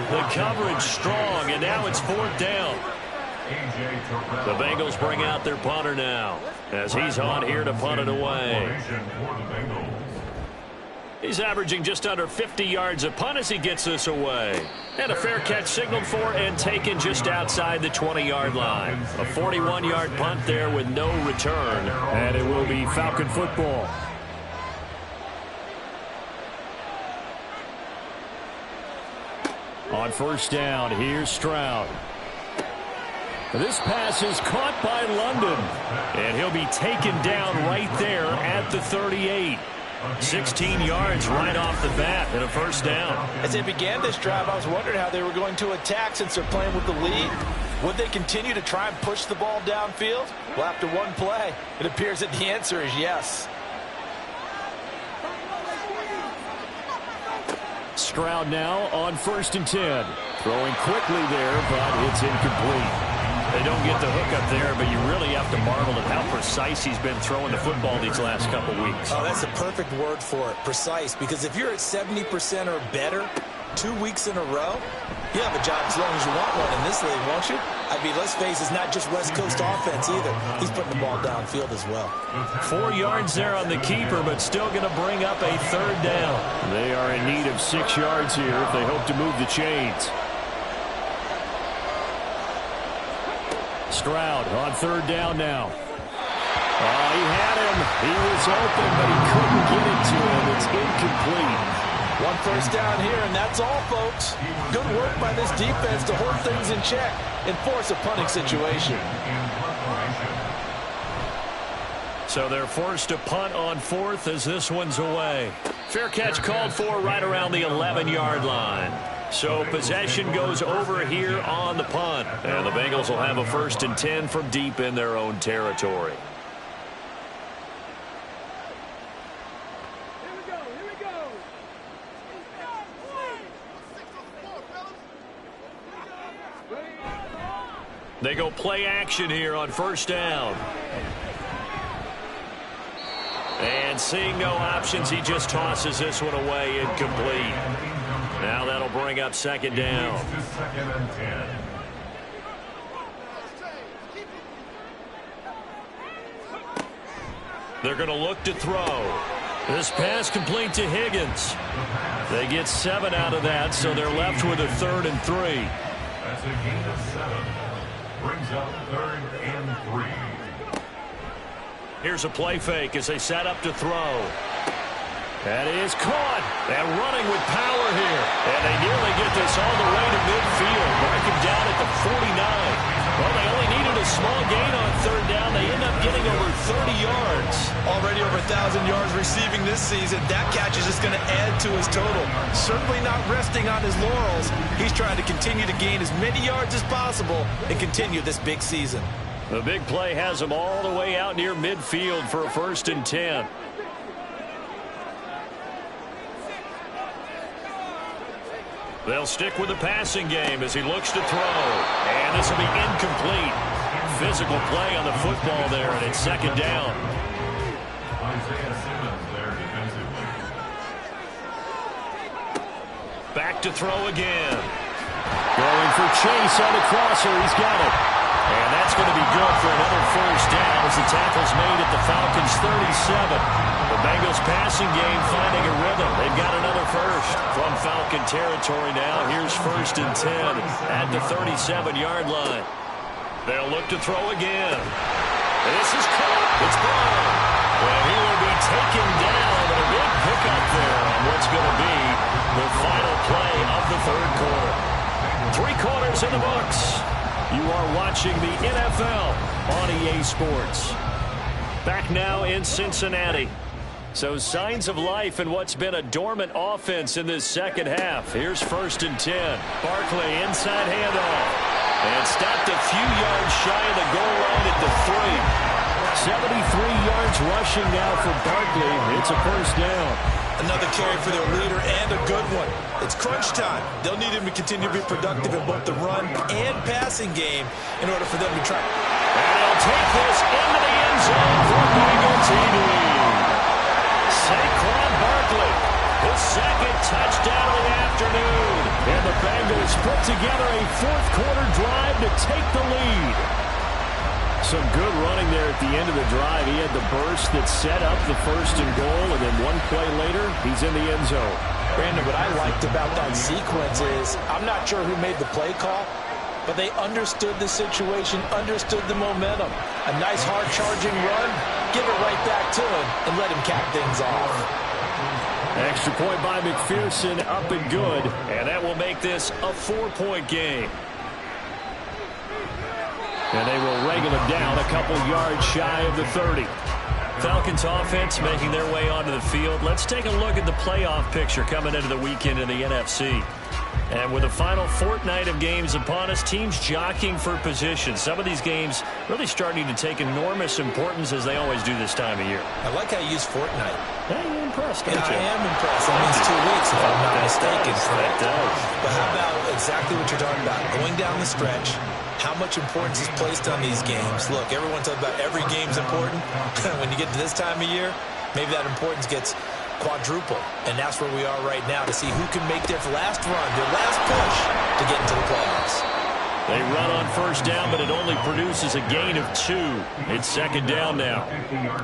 The coverage strong, and now it's 4th down. The Bengals bring out their punter now as he's on here to punt it away. He's averaging just under 50 yards a punt as he gets this away. And a fair catch signaled for and taken just outside the 20-yard line. A 41-yard punt there with no return. And it will be Falcon football. On 1st down, here's Stroud. This pass is caught by London. And he'll be taken down right there at the 38. 16 yards right off the bat and a 1st down. As they began this drive, I was wondering how they were going to attack since they're playing with the lead. Would they continue to try and push the ball downfield? Well, after one play, it appears that the answer is yes. Stroud now on 1st and 10. Throwing quickly there, but it's incomplete. They don't get the hook up there, but you really have to marvel at how precise he's been throwing the football these last couple weeks. Oh, that's the perfect word for it, precise, because if you're at 70% or better 2 weeks in a row, you have a job as long as you want one in this league, won't you? I mean, let's face it, it's not just West Coast offense either. He's putting the ball downfield as well. 4 yards there on the keeper, but still going to bring up a 3rd down. They are in need of 6 yards here if they hope to move the chains. Stroud on 3rd down now. Oh, he had him. He was open, but he couldn't get it to him. It's incomplete. 1 first down here, and that's all, folks. Good work by this defense to hold things in check and force a punting situation. So they're forced to punt on 4th as this one's away. Fair catch called for right around the 11-yard line. So possession goes over here on the punt. And the Bengals will have a 1st and 10 from deep in their own territory. They go play action here on 1st down. And seeing no options, he just tosses this one away, incomplete. Now that'll bring up 2nd down. They're going to look to throw. This pass complete to Higgins. They get 7 out of that, so they're left with a 3rd and 3. That's a gain of 7. Brings up 3rd and 3. Here's a play fake as they set up to throw. That is caught. And running with power here. And they nearly get this all the way to midfield. Marking down at the 49. Well, they only needed a small gain on 3rd down. They end up getting over 30 yards. Already over 1,000 yards receiving this season. That catch is just going to add to his total. Certainly not resting on his laurels. He's trying to continue to gain as many yards as possible and continue this big season. The big play has him all the way out near midfield for a 1st and 10. They'll stick with the passing game as he looks to throw. And this will be incomplete. Physical play on the football there, and it's 2nd down. Isaiah Simmons there defensively. Back to throw again. Going for Chase on the crosser. He's got it. And that's going to be good for another 1st down as the tackle's made at the Falcons' 37. The Bengals passing game finding a rhythm. They've got another first from Falcon territory now. Here's 1st and 10 at the 37-yard line. They'll look to throw again. This is caught. It's gone. And he will be taken down. And a big pickup there on what's going to be the final play of the 3rd quarter. 3 quarters in the books. You are watching the NFL on EA Sports. Back now in Cincinnati. So signs of life in what's been a dormant offense in this 2nd half. Here's 1st and 10. Barkley inside handoff. And stopped a few yards shy of the goal line at the 3. 73 yards rushing now for Barkley. It's a 1st down. Another carry for their leader and a good one. It's crunch time. They'll need him to continue to be productive in both the run and passing game in order for them to try. And he'll take this into the end zone for Bengal TD. Saquon Barkley, his 2nd touchdown of the afternoon. And the Bengals put together a 4th quarter drive to take the lead. Some good running there at the end of the drive. He had the burst that set up the 1st and goal, and then one play later, he's in the end zone. Brandon, what I liked about that sequence is I'm not sure who made the play call, but they understood the situation, understood the momentum. A nice hard-charging run, give it right back to him, and let him cap things off. Extra point by McPherson, up and good, and that will make this a 4-point game. And they will wrangle him down a couple yards shy of the 30. Falcons offense making their way onto the field. Let's take a look at the playoff picture coming into the weekend in the NFC. And with the final fortnight of games upon us, teams jockeying for position. Some of these games really starting to take enormous importance as they always do this time of year. I like how you use fortnight. Yeah, you're impressed, don't you? I am impressed. That means 2 weeks if I'm not mistaken. That does. But how about exactly what you're talking about? Going down the stretch. How much importance is placed on these games? Look, everyone talks about every game's important. When you get to this time of year, maybe that importance gets quadruple. And that's where we are right now to see who can make their last run, their last push to get into the playoffs. They run on 1st down, but it only produces a gain of 2. It's 2nd down now.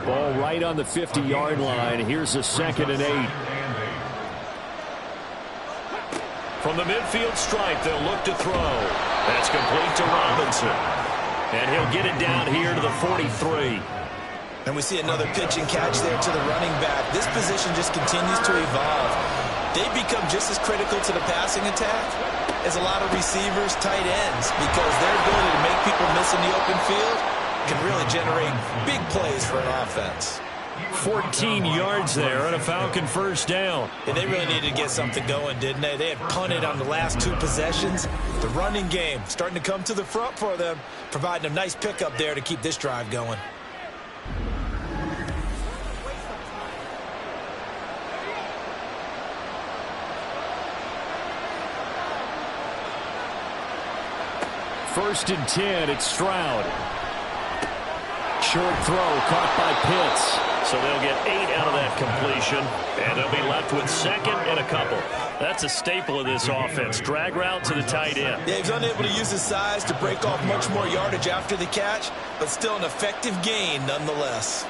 Ball right on the 50-yard line. Here's a 2nd and 8. From the midfield stripe, they'll look to throw. That's complete to Robinson. And he'll get it down here to the 43. And we see another pitch and catch there to the running back. This position just continues to evolve. They become just as critical to the passing attack as a lot of receivers, tight ends, because their ability to make people miss in the open field can really generate big plays for an offense. 14 yards there and a Falcon 1st down. And they really needed to get something going, didn't they? They had punted on the last 2 possessions. The running game starting to come to the front for them, providing a nice pickup there to keep this drive going. First and 10, it's Stroud. Short throw caught by Pitts. So they'll get 8 out of that completion, and they'll be left with 2nd and a couple. That's a staple of this offense. Drag route to the tight end. Yeah, he's unable to use his size to break off much more yardage after the catch, but still an effective gain nonetheless.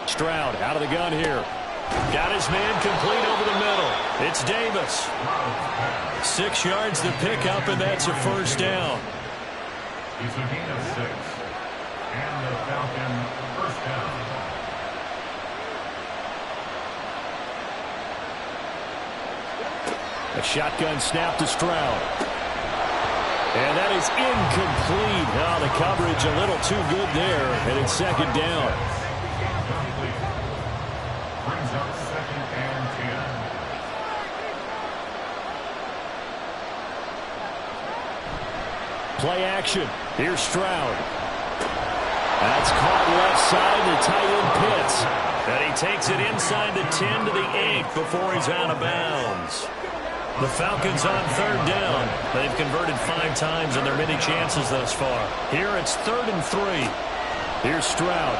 Stroud out of the gun here. Got his man complete over the middle. It's Davis. 6 yards to pick up, and that's a first down. It's a gain of 6. And the Falcon first down. A shotgun snap to Stroud. And that is incomplete. Oh, the coverage a little too good there, and it's second down. Brings up 2nd and 10. Play action. Here's Stroud. That's caught left side to tight end Pitts. And he takes it inside the 10 to the 8 before he's out of bounds. The Falcons on third down. They've converted 5 times in their many chances thus far. Here it's 3rd and 3. Here's Stroud.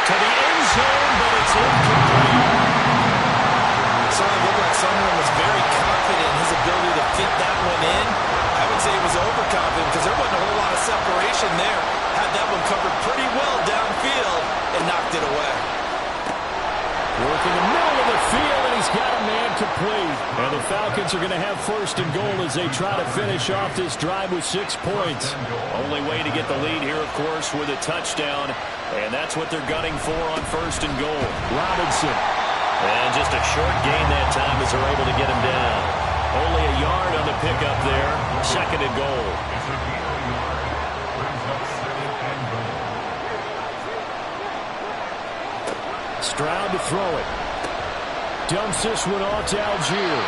To the end zone, but it's incomplete. So it looked like someone was very confident in his ability to fit that one in. I would say he was overconfident because there wasn't a whole lot of separation there. Had that one covered pretty well downfield and knocked it away. Working the middle of the field, and he's got a man complete. And the Falcons are going to have 1st and goal as they try to finish off this drive with 6 points. Only way to get the lead here, of course, with a touchdown. And that's what they're gunning for on 1st and goal. Robinson. And just a short gain that time as they're able to get him down. Only a yard on the pickup there. 2nd and goal. It's a gain of a yard. Brings up 2nd and goal. Stroud to throw it. Dumps this one off to Algier.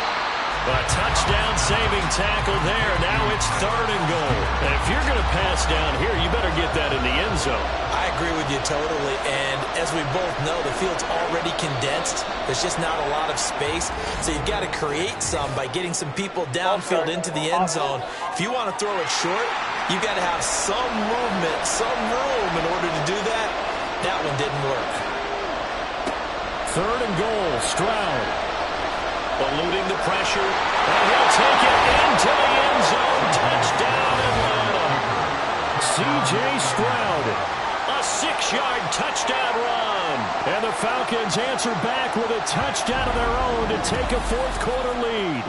A touchdown-saving tackle there. Now it's 3rd and goal. And if you're going to pass down here, you better get that in the end zone. I agree with you totally, and as we both know, the field's already condensed. There's just not a lot of space, so you've got to create some by getting some people downfield into the end zone. If you want to throw it short, you've got to have some movement, some room in order to do that. That one didn't work. 3rd and goal, Stroud. Eluding the pressure, and he'll take it into the end zone. Touchdown, Atlanta. C.J. Stroud. A 6-yard touchdown run. And the Falcons answer back with a touchdown of their own to take a 4th quarter lead.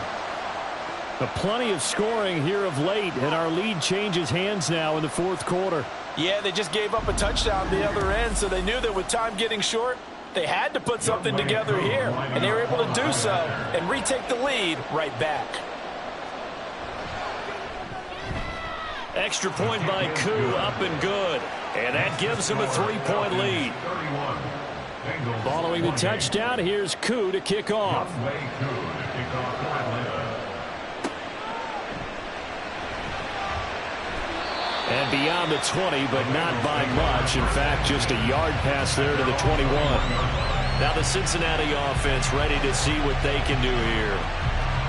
Plenty of scoring here of late, and our lead changes hands now in the 4th quarter. Yeah, they just gave up a touchdown the other end, so they knew that with time getting short, they had to put something together here, and they were able to do so and retake the lead right back. Extra point by Koo, up and good. And that gives them a 3-point lead. Following the touchdown, here's Koo to kick off. And beyond the 20, but not by much. In fact, just a yard pass there to the 21. Now the Cincinnati offense ready to see what they can do here.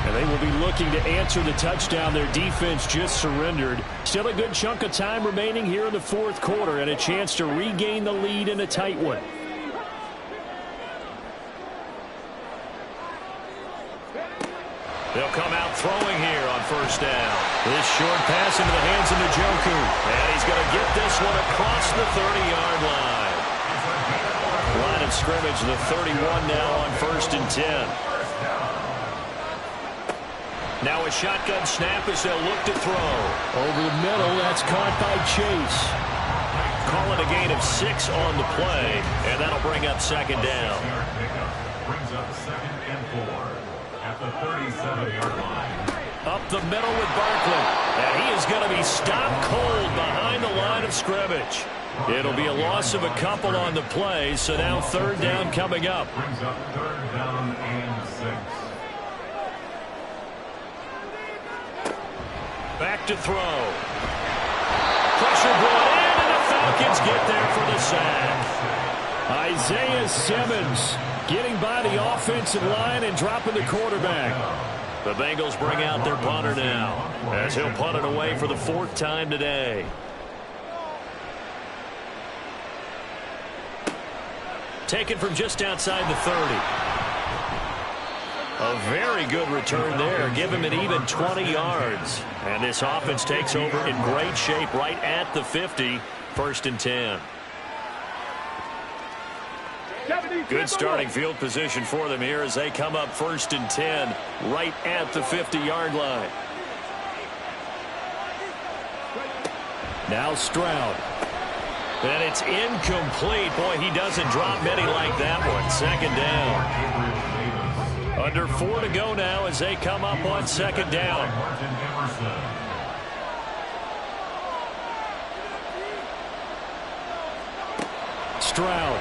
And they will be looking to answer the touchdown their defense just surrendered. Still a good chunk of time remaining here in the 4th quarter and a chance to regain the lead in a tight one. They'll come out throwing here on 1st down. This short pass into the hands of Njoku. And he's going to get this one across the 30-yard line. Line of scrimmage, the 31 now on 1st and 10. Now a shotgun snap as they'll look to throw. Over the middle, that's caught by Chase. Call it a gain of 6 on the play, and that'll bring up 2nd down. Brings up 2nd and 4 at the 37-yard line. Up the middle with Barkley. And he is going to be stopped cold behind the line of scrimmage. It'll be a loss of a couple on the play, so now 3rd down coming up. Brings up 3rd down and 6. Back to throw. Pressure brought in, and the Falcons get there for the sack. Isaiah Simmons getting by the offensive line and dropping the quarterback. The Bengals bring out their punter now as he'll punt it away for the 4th time today. Taken from just outside the 30. A very good return there. Give him an even 20 yards. And this offense takes over in great shape right at the 50. 1st and 10. Good starting field position for them here as they come up 1st and 10 right at the 50-yard line. Now Stroud. And it's incomplete. Boy, he doesn't drop many like that one. 2nd down. Under 4 to go now as they come up on 2nd down. Stroud.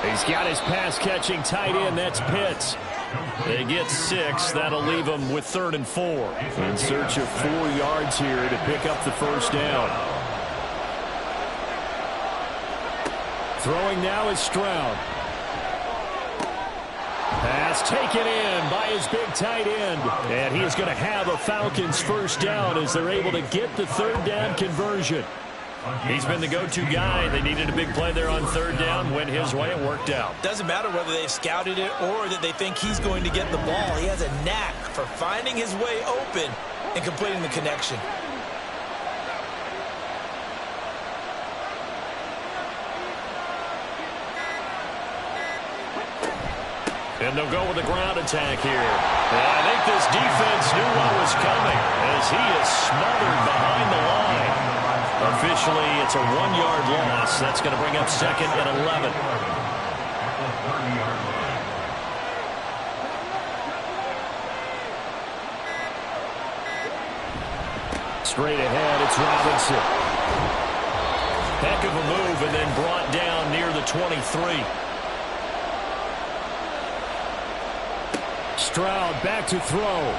He's got his pass-catching tight end. That's Pitts. They get 6. That'll leave them with 3rd and 4. In search of 4 yards here to pick up the 1st down. Throwing now is Stroud. Pass taken in by his big tight end. And he is going to have a Falcons 1st down as they're able to get the 3rd down conversion. He's been the go-to guy. They needed a big play there on 3rd down. Went his way. It worked out. Doesn't matter whether they've scouted it or that they think he's going to get the ball. He has a knack for finding his way open and completing the connection. And they'll go with the ground attack here. And I think this defense knew what was coming as he is smothered behind the line. Officially, it's a 1-yard loss. That's going to bring up 2nd and 11. Straight ahead, it's Robinson. Heck of a move and then brought down near the 23. Stroud back to throw.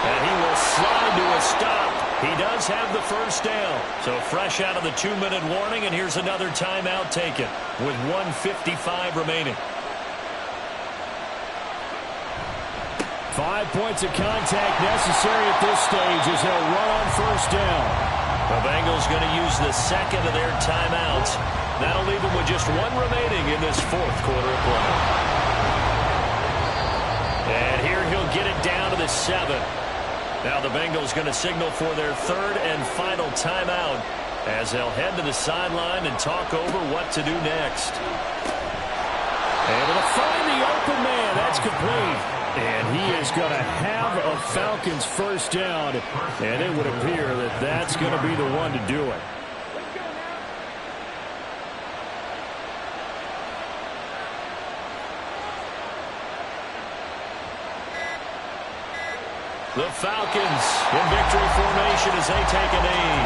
And he will slide to a stop. He does have the 1st down. So fresh out of the 2-minute warning, and here's another timeout taken with 1:55 remaining. 5 points of contact necessary at this stage as they'll run on 1st down. The Bengals going to use the 2nd of their timeouts. That'll leave them with just 1 remaining in this 4th quarter of play. And here he'll get it down to the 7. Now the Bengals going to signal for their 3rd and final timeout as they'll head to the sideline and talk over what to do next. Able to find the open man. That's complete. And he is going to have a Falcons 1st down. And it would appear that that's going to be the one to do it. The Falcons in victory formation as they take a knee.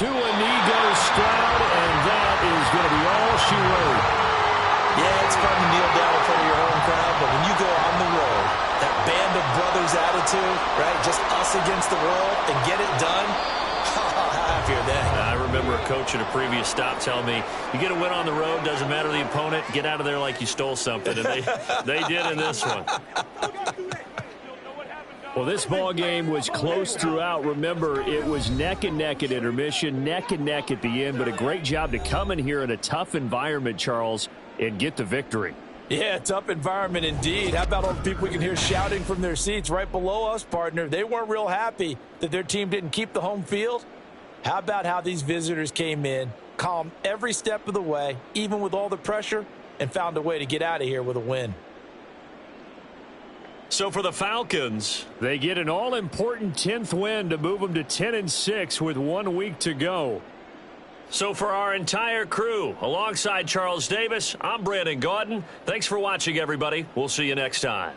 To a knee goes Stroud, and that is going to be all she wrote. Yeah, it's fun to kneel down in front of your home crowd, but when you go on the road, that band of brothers attitude, right? Just us against the world and get it done. How happier then. I remember a coach at a previous stop telling me, you get a win on the road, doesn't matter the opponent, get out of there like you stole something. And they did in this one. Well, this ball game was close throughout. Remember, it was neck and neck at intermission, neck and neck at the end, but a great job to come in here in a tough environment, Charles, and get the victory. Yeah, tough environment indeed. How about all the people we can hear shouting from their seats right below us, partner? They weren't real happy that their team didn't keep the home field. How about how these visitors came in, calm every step of the way, even with all the pressure, and found a way to get out of here with a win. So for the Falcons, they get an all-important 10th win to move them to 10-6 with 1 week to go. So for our entire crew, alongside Charles Davis, I'm Brandon Gaudin. Thanks for watching, everybody. We'll see you next time.